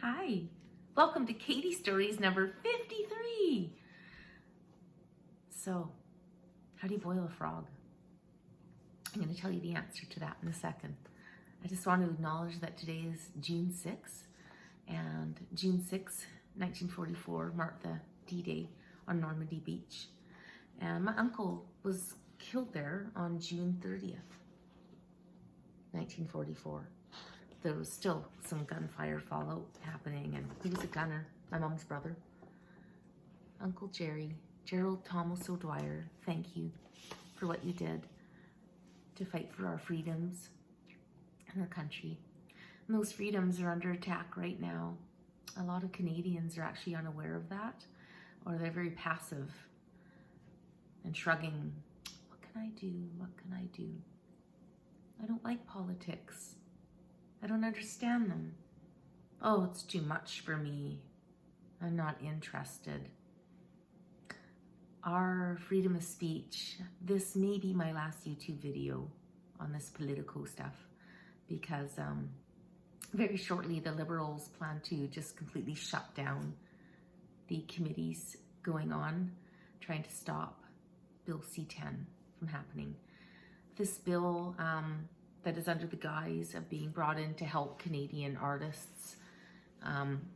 Hi, welcome to Katie Stories number 53. So, how do you boil a frog? I'm going to tell you the answer to that in a second. I just want to acknowledge that today is June 6th, and June 6th, 1944 marked the D-Day on Normandy Beach. And my uncle was killed there on June 30th, 1944. There was still some gunfire fallout happening, and he was a gunner, my mom's brother. Uncle Jerry, Gerald Thomas O'Dwyer, thank you for what you did to fight for our freedoms and our country. And those freedoms are under attack right now. A lot of Canadians are actually unaware of that, or they're very passive and shrugging. What can I do? What can I do? I don't like politics. I don't understand them. Oh, it's too much for me. I'm not interested. Our freedom of speech, this may be my last YouTube video on this political stuff, because very shortly the Liberals plan to just completely shut down the committees going on, trying to stop Bill C-10 from happening. This bill that is under the guise of being brought in to help Canadian artists,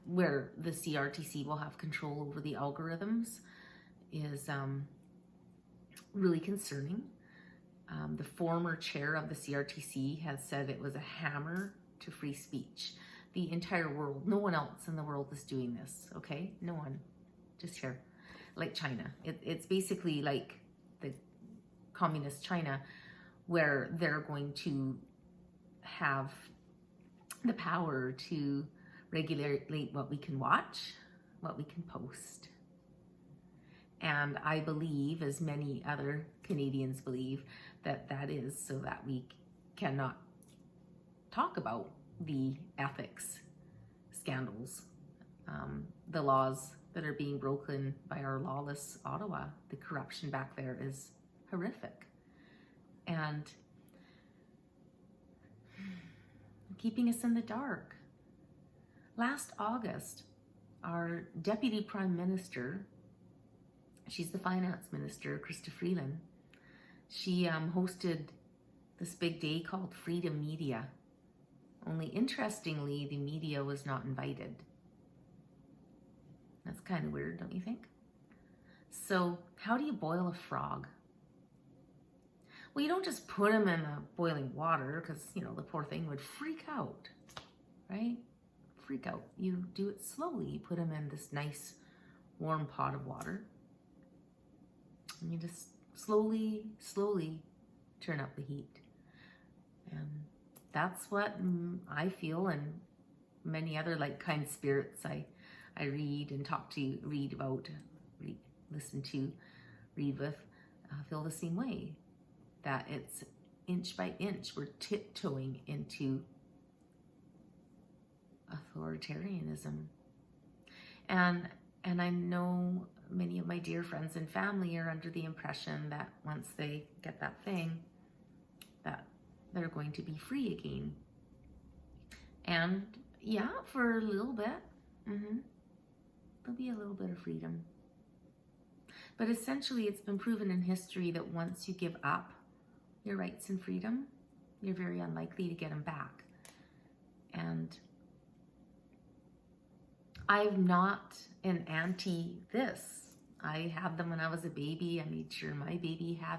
where the CRTC will have control over the algorithms, is really concerning. The former chair of the CRTC has said it was a hammer to free speech. The entire world, no one else in the world is doing this, okay? No one, just here, like China. It's basically like the communist China, where they're going to have the power to regulate what we can watch, what we can post. And I believe, as many other Canadians believe, that that is so that we cannot talk about the ethics scandals, the laws that are being broken by our lawless Ottawa. The corruption back there is horrific. And keeping us in the dark. Last August, our Deputy Prime Minister, she's the Finance Minister, Krista Freeland, she hosted this big day called Freedom Media. Only interestingly, the media was not invited. That's kind of weird, don't you think? So how do you boil a frog? Well, you don't just put him in the boiling water, because, you know, the poor thing would freak out, right? Freak out. You do it slowly. You put him in this nice warm pot of water, and you just slowly turn up the heat. And that's what I feel, and many other like kind spirits I read and talk to, read about, listen to, read with, feel the same way. That it's inch by inch, we're tiptoeing into authoritarianism. And I know many of my dear friends and family are under the impression that once they get that thing, that they're going to be free again. And yeah, for a little bit, there'll be a little bit of freedom. But essentially, it's been proven in history that once you give up your rights and freedom, you're very unlikely to get them back. And I'm not an anti this. I had them when I was a baby. I made sure my baby had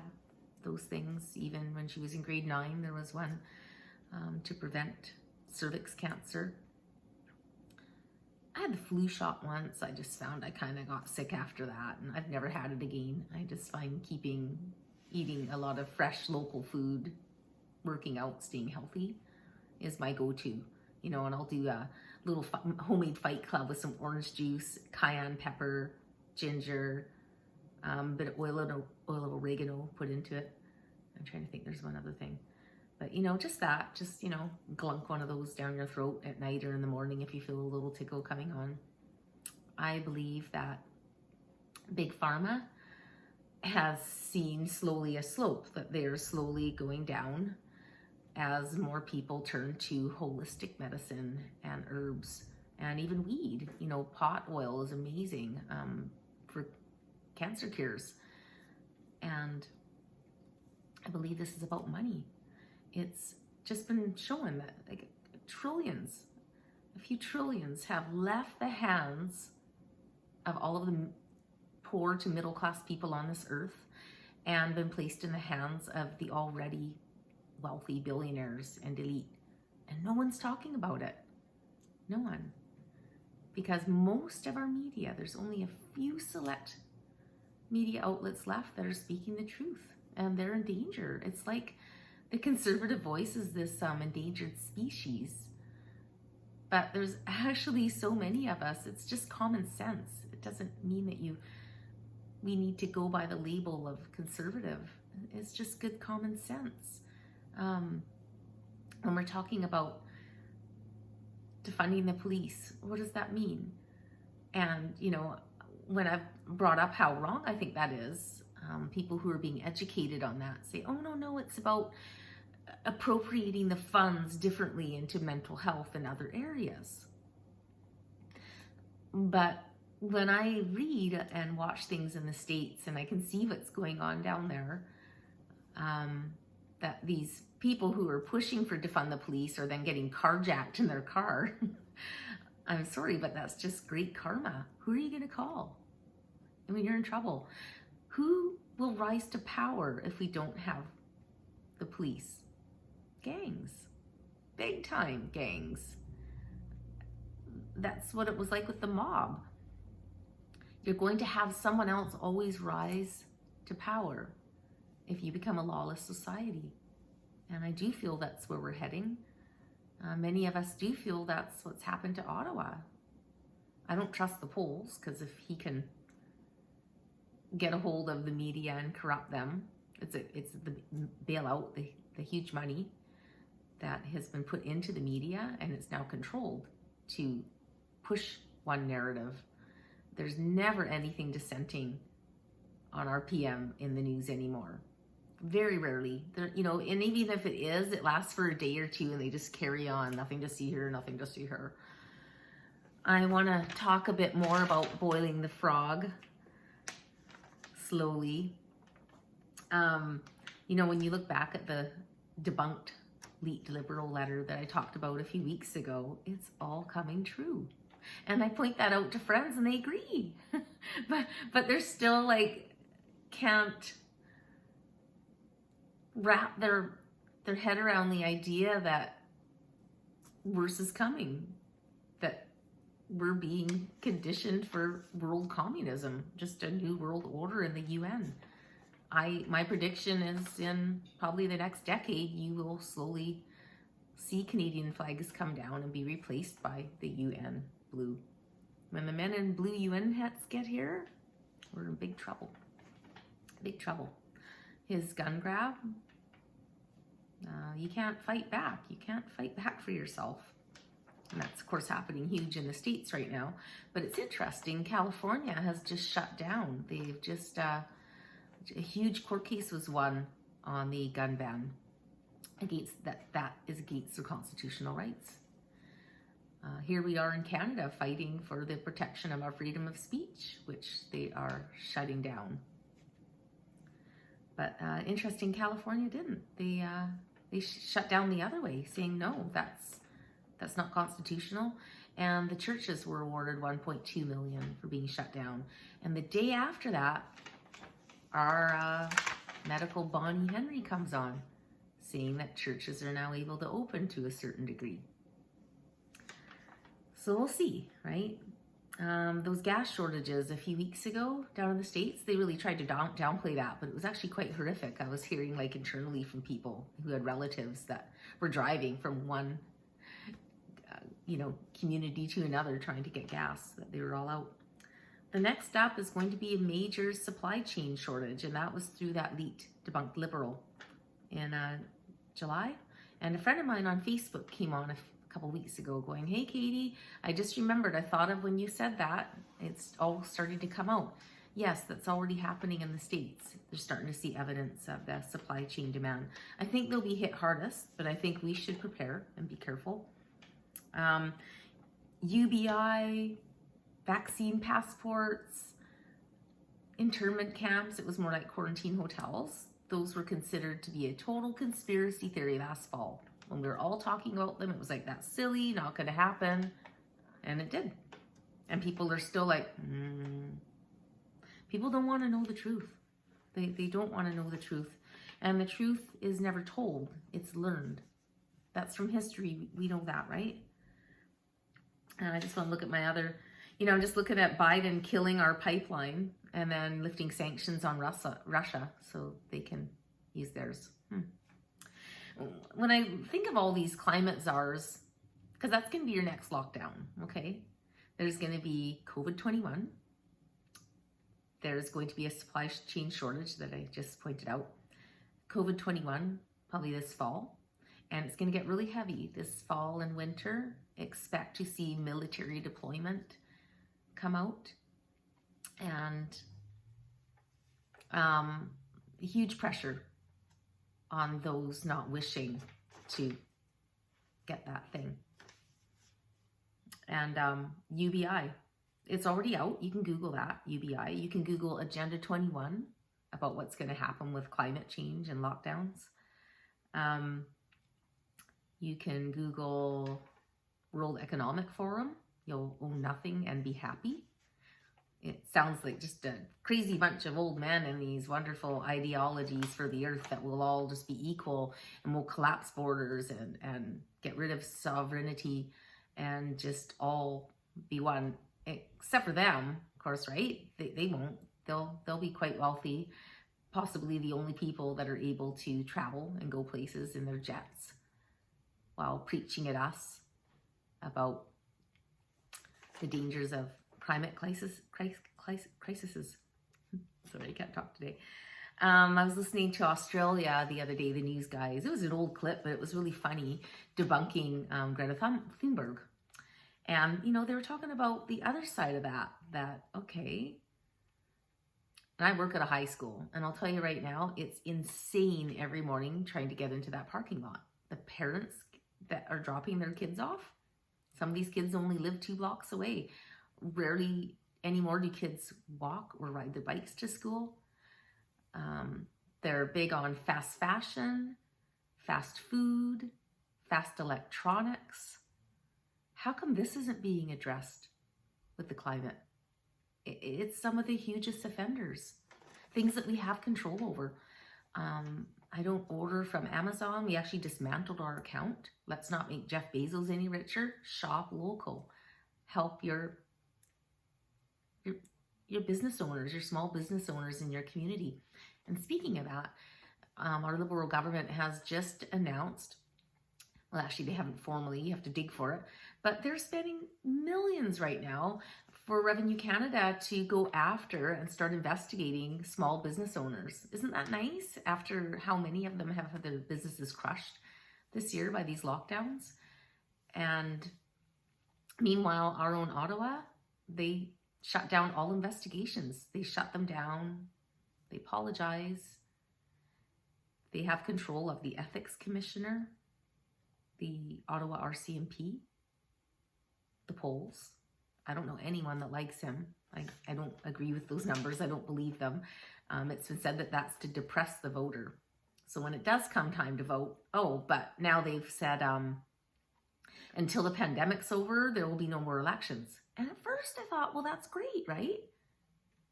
those things. Even when she was in grade 9, there was one to prevent cervix cancer. I had the flu shot once. I just found I kind of got sick after that, and I've never had it again. I just find eating a lot of fresh local food, working out, staying healthy is my go-to, you know. And I'll do a little homemade Fight Club with some orange juice, cayenne pepper, ginger, bit of oil of oregano put into it. I'm trying to think, there's one other thing, but you know, just that, just, you know, glunk one of those down your throat at night or in the morning if you feel a little tickle coming on. I believe that Big Pharma has seen slowly a slope, that they're slowly going down as more people turn to holistic medicine and herbs And even weed, you know, pot oil is amazing for cancer cures. And I believe this is about money. It's just been shown that like a few trillions have left the hands of all of the poor to middle class people on this earth and been placed in the hands of the already wealthy billionaires and elite. And no one's talking about it. No one. Because most of our media, there's only a few select media outlets left that are speaking the truth, and they're in danger. It's like the conservative voice is this endangered species, but there's actually so many of us. It's just common sense. It doesn't mean that we need to go by the label of conservative. It's just good common sense. When we're talking about defunding the police, what does that mean? And, you know, when I've brought up how wrong I think that is, people who are being educated on that say, oh, no, it's about appropriating the funds differently into mental health and other areas. But when I read and watch things in the States and I can see what's going on down there, that these people who are pushing for defund the police are then getting carjacked in their car. I'm sorry, but that's just great karma. Who are you going to call? I mean, you're in trouble. Who will rise to power if we don't have the police? Gangs. Big time gangs. That's what it was like with the mob. You're going to have someone else always rise to power if you become a lawless society. And I do feel that's where we're heading. Many of us do feel that's what's happened to Ottawa. I don't trust the polls, because if he can get a hold of the media and corrupt them, it's the bailout, the huge money that has been put into the media, and it's now controlled to push one narrative. There's never anything dissenting on RPM in the news anymore. Very rarely. You know, and even if it is, it lasts for a day or two and they just carry on. Nothing to see here, nothing to see her. I want to talk a bit more about boiling the frog slowly. You know, when you look back at the debunked leaked liberal letter that I talked about a few weeks ago, it's all coming true. And I point that out to friends and they agree. but they're still like, can't wrap their head around the idea that worse is coming, that we're being conditioned for world communism, just a new world order in the UN. My prediction is in probably the next decade, you will slowly see Canadian flags come down and be replaced by the UN blue. When the men in blue UN hats get here, we're in big trouble. Big trouble. His gun grab, you can't fight back. You can't fight back for yourself. And that's, of course, happening huge in the States right now. But it's interesting. California has just shut down. They've just, a huge court case was won on the gun ban. That is against their constitutional rights. Here we are in Canada fighting for the protection of our freedom of speech, which they are shutting down. But interesting, California didn't. They shut down the other way, saying no, that's not constitutional. And the churches were awarded $1.2 million for being shut down. And the day after that, our medical Bonnie Henry comes on, saying that churches are now able to open to a certain degree. So we'll see, right? Those gas shortages a few weeks ago down in the States, they really tried to downplay that, but it was actually quite horrific. I was hearing like internally from people who had relatives that were driving from one, community to another trying to get gas, that they were all out. The next step is going to be a major supply chain shortage, and that was through that leaked debunked liberal in July. And a friend of mine on Facebook came on a couple weeks ago going, hey Katie, I just remembered, I thought of when you said that, it's all starting to come out. Yes, that's already happening in the States. They're starting to see evidence of the supply chain demand. I think they'll be hit hardest, but I think we should prepare and be careful. UBI, vaccine passports, internment camps. It was more like quarantine hotels. Those were considered to be a total conspiracy theory last fall. When we were all talking about them, it was like, that's silly, not going to happen. And it did. And people are still like, People don't want to know the truth. They don't want to know the truth. And the truth is never told. It's learned. That's from history. We know that, right? And I just want to look at my other, I'm just looking at Biden killing our pipeline and then lifting sanctions on Russia so they can use theirs. When I think of all these climate czars, because that's going to be your next lockdown, okay? There's going to be COVID-21. There's going to be a supply chain shortage that I just pointed out. COVID-21, probably this fall. And it's going to get really heavy this fall and winter. Expect to see military deployment come out. And huge pressure on those not wishing to get that thing. And UBI, it's already out. You can Google that, UBI. You can Google Agenda 21 about what's going to happen with climate change and lockdowns. You can Google World Economic Forum. You'll own nothing and be happy. It sounds like just a crazy bunch of old men and these wonderful ideologies for the earth that we'll all just be equal and we'll collapse borders and get rid of sovereignty and just all be one, except for them, of course, right? They won't. They'll be quite wealthy, possibly the only people that are able to travel and go places in their jets while preaching at us about the dangers of climate crises. Sorry, I can't talk today. I was listening to Australia the other day, the news guys. It was an old clip, but it was really funny, debunking Greta Thunberg. And, they were talking about the other side of that, okay. And I work at a high school, and I'll tell you right now, it's insane every morning trying to get into that parking lot. The parents that are dropping their kids off, some of these kids only live 2 blocks away. Rarely anymore do kids walk or ride their bikes to school. They're big on fast fashion, fast food, fast electronics. How come this isn't being addressed with the climate? It's some of the hugest offenders, things that we have control over. I don't order from Amazon. We actually dismantled our account. Let's not make Jeff Bezos any richer. Shop local. Help your business owners, your small business owners in your community. And speaking of that, our Liberal government has just announced, well, actually they haven't formally, you have to dig for it, but they're spending millions right now for Revenue Canada to go after and start investigating small business owners. Isn't that nice? After how many of them have had their businesses crushed this year by these lockdowns. And meanwhile, our own Ottawa, they shut down all investigations. They shut them down. They apologize. They have control of the ethics commissioner, the Ottawa RCMP, the polls. I don't know anyone that likes him. I don't agree with those numbers. I don't believe them. It's been said that that's to depress the voter. So when it does come time to vote, but now they've said until the pandemic's over, there will be no more elections. And at first I thought, well, that's great, right?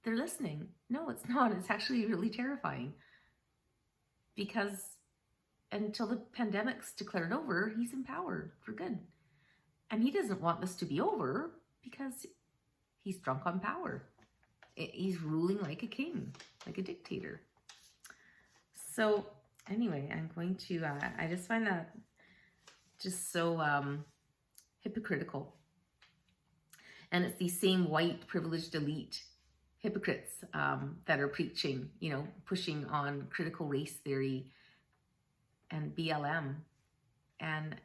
They're listening. No, it's not. It's actually really terrifying. Because until the pandemic's declared over, he's in power for good. And he doesn't want this to be over because he's drunk on power. He's ruling like a king, like a dictator. So anyway, I'm going to, I just find that just so hypocritical. And it's these same white privileged elite hypocrites that are preaching, pushing on critical race theory and BLM. And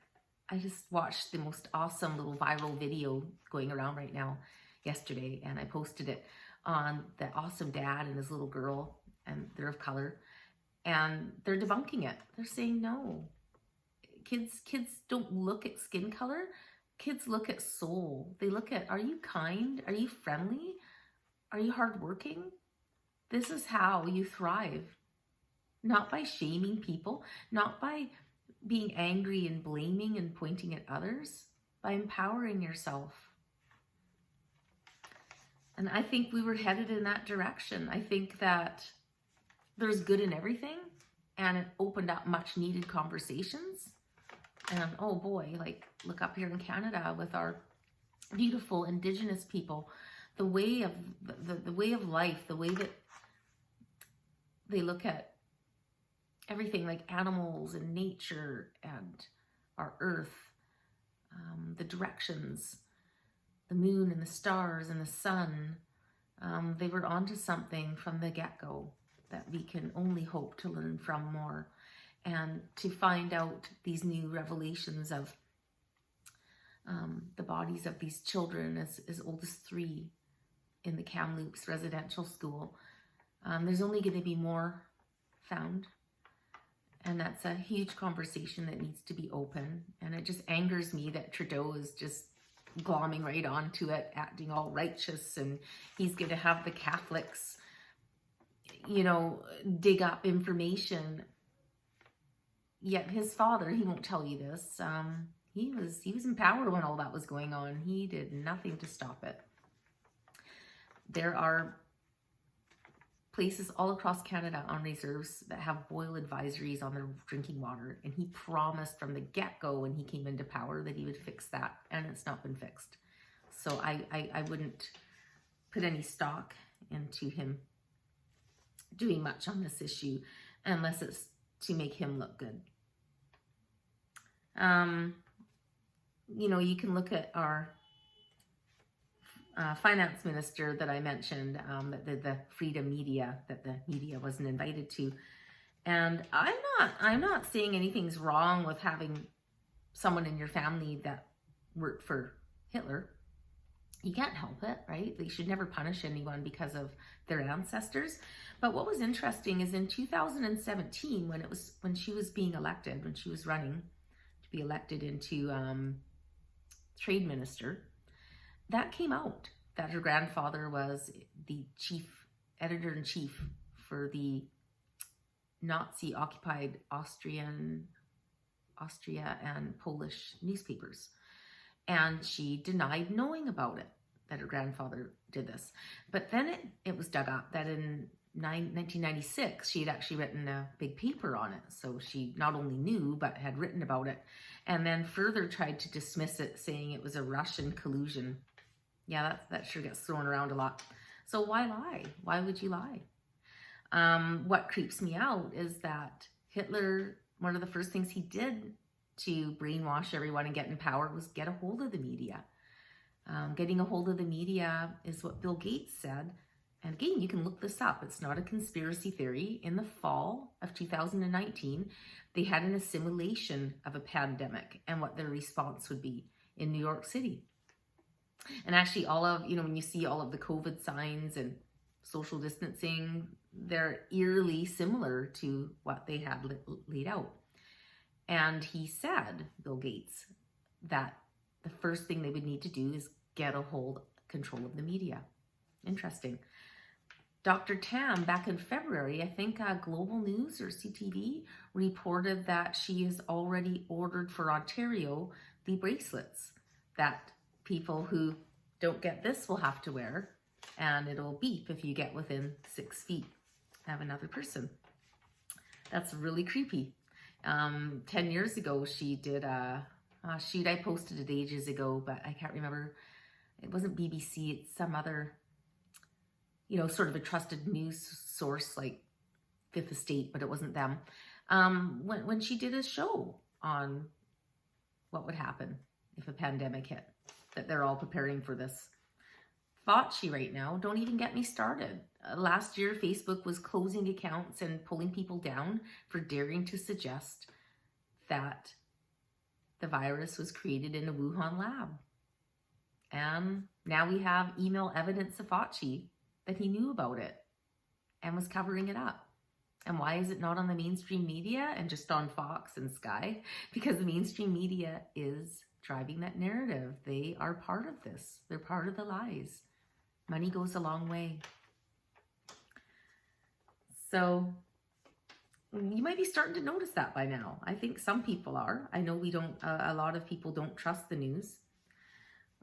I just watched the most awesome little viral video going around right now yesterday, and I posted it on the awesome dad and his little girl, and they're of color, and they're debunking it. They're saying no. Kids don't look at skin color. Kids look at soul. They look at, are you kind? Are you friendly? Are you hardworking? This is how you thrive. Not by shaming people, not by being angry and blaming and pointing at others, by empowering yourself. And I think we were headed in that direction. I think that there's good in everything, and it opened up much needed conversations. And oh boy, like look up here in Canada with our beautiful Indigenous people, the way of the way of life, the way that they look at everything, like animals and nature and our earth, the directions, the moon and the stars and the sun. They were onto something from the get-go that we can only hope to learn from more, and to find out these new revelations of the bodies of these children as old as 3 in the Kamloops residential school. There's only going to be more found. And that's a huge conversation that needs to be open. And it just angers me that Trudeau is just glomming right onto it, acting all righteous, and he's going to have the Catholics, you know, dig up information. Yet his father, he won't tell you this, he was in power when all that was going on. He did nothing to stop it. There are places all across Canada on reserves that have boil advisories on their drinking water. And he promised from the get-go when he came into power that he would fix that. And it's not been fixed. So I wouldn't put any stock into him doing much on this issue unless it's to make him look good. You know, you can look at our finance minister that I mentioned, that did the freedom media, that the media wasn't invited to. And I'm not saying anything's wrong with having someone in your family that worked for Hitler. You can't help it, right? They should never punish anyone because of their ancestors. But what was interesting is in 2017, when she was being elected, when she was running to be elected into trade minister, that came out that her grandfather was the chief editor-in-chief for the Nazi-occupied Austria and Polish newspapers. And she denied knowing about it, that her grandfather did this. But then it was dug up that in 1996, she had actually written a big paper on it. So she not only knew, but had written about it. And then further tried to dismiss it, saying it was a Russian collusion. Yeah, that sure gets thrown around a lot. So why lie? Why would you lie? What creeps me out is that Hitler, one of the first things he did to brainwash everyone and get in power was get a hold of the media. Getting a hold of the media is what Bill Gates said. And again, you can look this up. It's not a conspiracy theory. In the fall of 2019, they had an assimilation of a pandemic and what their response would be in New York City. And actually all of, you know, when you see all of the COVID signs and social distancing, they're eerily similar to what they had laid out. And he said, Bill Gates, that the first thing they would need to do is get a control of the media. Interesting. Dr. Tam, back in February, I think Global News or CTV reported that she has already ordered for Ontario the bracelets that people who don't get this will have to wear, and it'll beep if you get within 6 feet of another person. That's really creepy. 10 years ago, she did a shoot. I posted it ages ago, but I can't remember. It wasn't BBC. It's some other, you know, sort of a trusted news source like Fifth Estate, but it wasn't them. When she did a show on what would happen if a pandemic hit, that they're all preparing for this. Fauci right now, don't even get me started. Last year, Facebook was closing accounts and pulling people down for daring to suggest that the virus was created in a Wuhan lab. And now we have email evidence of Fauci that he knew about it and was covering it up. And why is it not on the mainstream media and just on Fox and Sky? Because the mainstream media is driving that narrative. They are part of this. They're part of the lies. Money goes a long way. So you might be starting to notice that by now. I think some people are. I know we don't, a lot of people don't trust the news.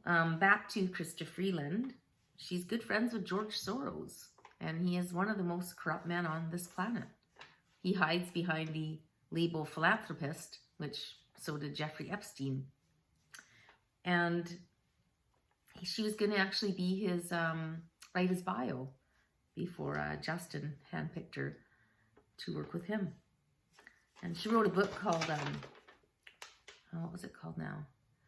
Back to Krista Freeland. She's good friends with George Soros, and he is one of the most corrupt men on this planet. He hides behind the label philanthropist, which so did Jeffrey Epstein. And she was going to actually be his, write his bio before Justin handpicked her to work with him. And she wrote a book called, what was it called now?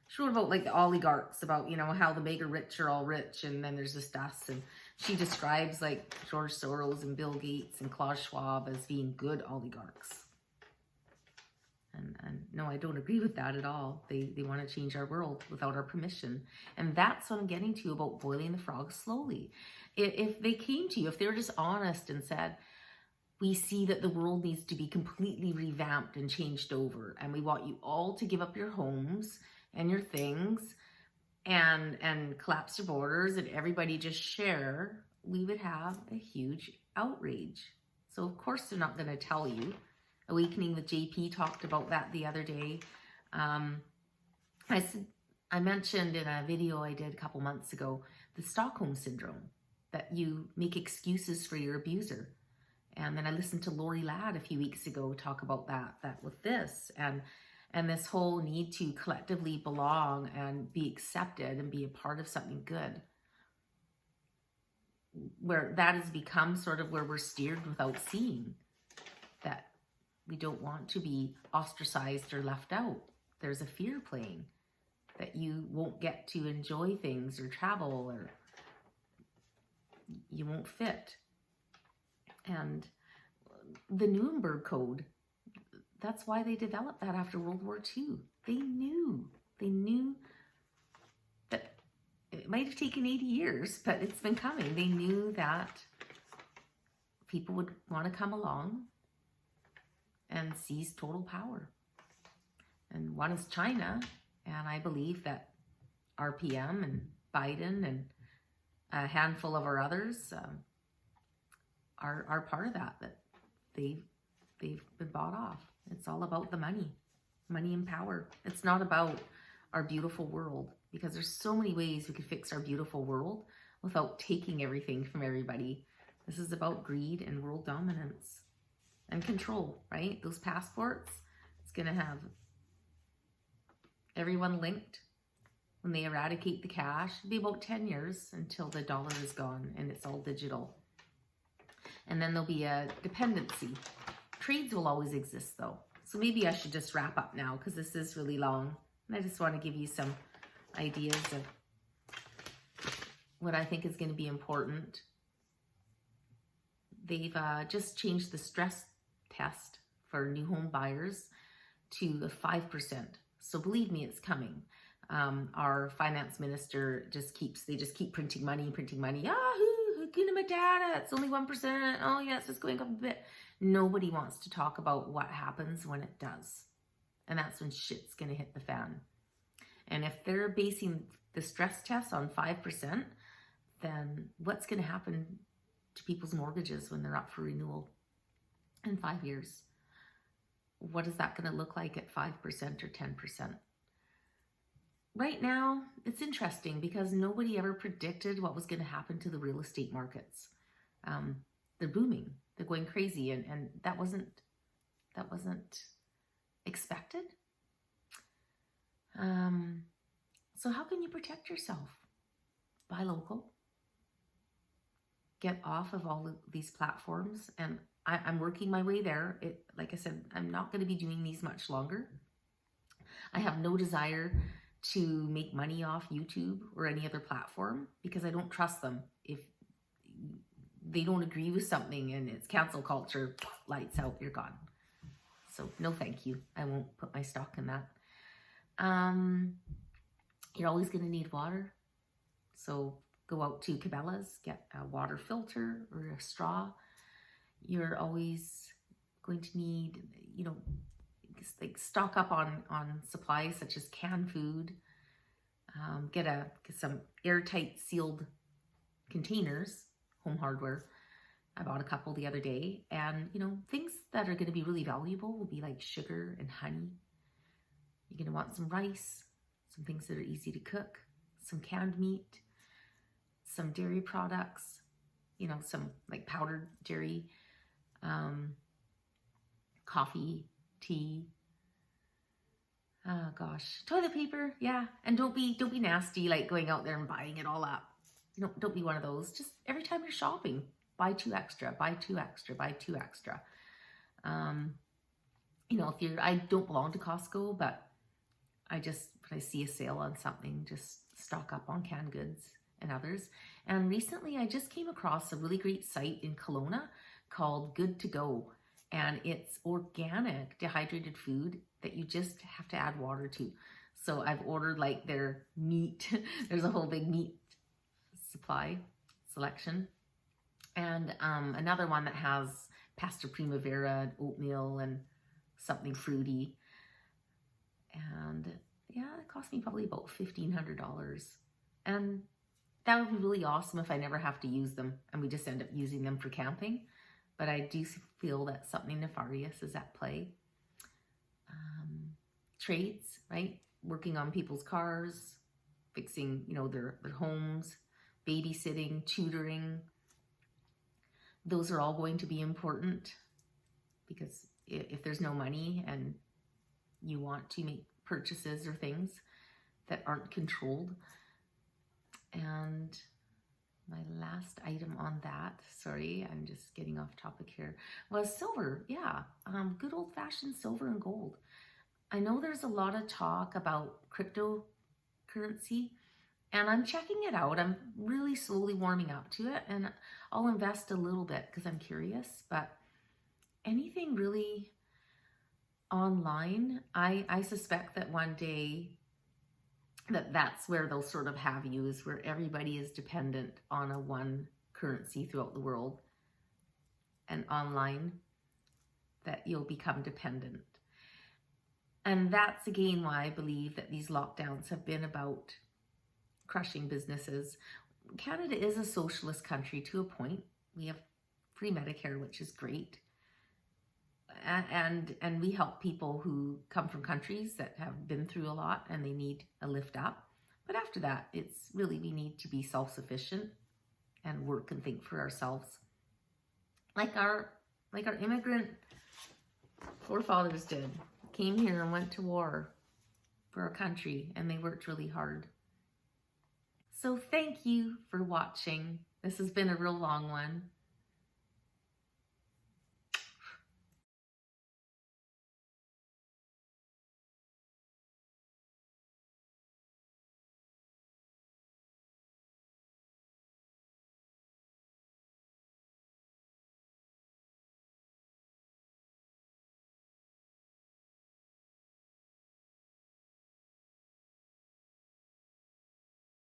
She wrote about like the oligarchs, about, you know, how the mega rich are all rich and then there's just us. And she describes like George Soros and Bill Gates and Klaus Schwab as being good oligarchs. And no, I don't agree with that at all. They want to change our world without our permission. And that's what I'm getting to about boiling the frog slowly. If they came to you, if they were just honest and said, we see that the world needs to be completely revamped and changed over, and we want you all to give up your homes and your things and collapse your borders and everybody just share, we would have a huge outrage. So of course they're not going to tell you. Awakening with JP talked about that the other day. I mentioned in a video I did a couple months ago, the Stockholm Syndrome, that you make excuses for your abuser. And then I listened to Lori Ladd a few weeks ago talk about that with this, and this whole need to collectively belong and be accepted and be a part of something good, where that has become sort of where we're steered without seeing that we don't want to be ostracized or left out. There's a fear playing that you won't get to enjoy things or travel, or you won't fit. And the Nuremberg Code, that's why they developed that after World War II. They knew that it might have taken 80 years, but it's been coming. They knew that people would want to come along and seize total power. And one is China, and I believe that RPM and Biden and a handful of our others are part of that they've been bought off. It's all about the money and power. It's not about our beautiful world, because there's so many ways we could fix our beautiful world without taking everything from everybody. This is about greed and world dominance and control, right? Those passports, it's going to have everyone linked. When they eradicate the cash, it'll be about 10 years until the dollar is gone and it's all digital. And then there'll be a dependency. Trades will always exist though. So maybe I should just wrap up now, because this is really long. And I just want to give you some ideas of what I think is going to be important. They've just changed the stress test for new home buyers to 5%. So believe me, it's coming. Our finance minister they just keep printing money. Hakuna Matata, it's only 1%. Oh yeah, it's just going up a bit. Nobody wants to talk about what happens when it does. And that's when shit's going to hit the fan. And if they're basing the stress test on 5%, then what's going to happen to people's mortgages when they're up for renewal in 5 years? What is that going to look like at 5% or 10%? Right now, it's interesting because nobody ever predicted what was going to happen to the real estate markets. They're booming. They're going crazy, and that wasn't expected. So how can you protect yourself? Buy local. Get off of all of these platforms, and I'm working my way there. Like I said, I'm not going to be doing these much longer. I have no desire to make money off YouTube or any other platform, because I don't trust them. If they don't agree with something and it's cancel culture, lights out, you're gone. So no thank you. I won't put my stock in that. You're always going to need water. So go out to Cabela's, get a water filter or a straw. You're always going to need, like stock up on supplies such as canned food. Get some airtight sealed containers, home hardware. I bought a couple the other day, and you know, things that are going to be really valuable will be like sugar and honey. You're going to want some rice, some things that are easy to cook, some canned meat, some dairy products, you know, some like powdered dairy, coffee, tea. Oh gosh, toilet paper, yeah. And don't be nasty, like going out there and buying it all up. You know, don't be one of those. Just every time you're shopping, buy 2 extra, buy 2 extra, buy 2 extra. You know, I don't belong to Costco, but when I see a sale on something, just stock up on canned goods and others. And recently I just came across a really great site in Kelowna called Good to Go. And it's organic dehydrated food that you just have to add water to. So I've ordered like their meat. There's a whole big meat selection. And another one that has pasta primavera and oatmeal and something fruity. And yeah, it cost me probably about $1,500. And that would be really awesome if I never have to use them and we just end up using them for camping. But I do feel that something nefarious is at play. Trades, right? Working on people's cars, fixing, you know, their homes, babysitting, tutoring. Those are all going to be important, because if there's no money and you want to make purchases or things that aren't controlled. And my last item on that, sorry, I'm just getting off topic here, was silver. Yeah, good old-fashioned silver and gold. I know there's a lot of talk about cryptocurrency, and I'm checking it out. I'm really slowly warming up to it, and I'll invest a little bit because I'm curious. But anything really online, I suspect that one day that's where they'll sort of have you, is where everybody is dependent on a one currency throughout the world, and online that you'll become dependent. And that's again why I believe that these lockdowns have been about crushing businesses. Canada is a socialist country to a point. We have free Medicare, which is great. And we help people who come from countries that have been through a lot and they need a lift up. But after that, it's really, we need to be self-sufficient and work and think for ourselves. Like our immigrant forefathers did. Came here and went to war for our country, and they worked really hard. So thank you for watching. This has been a real long one.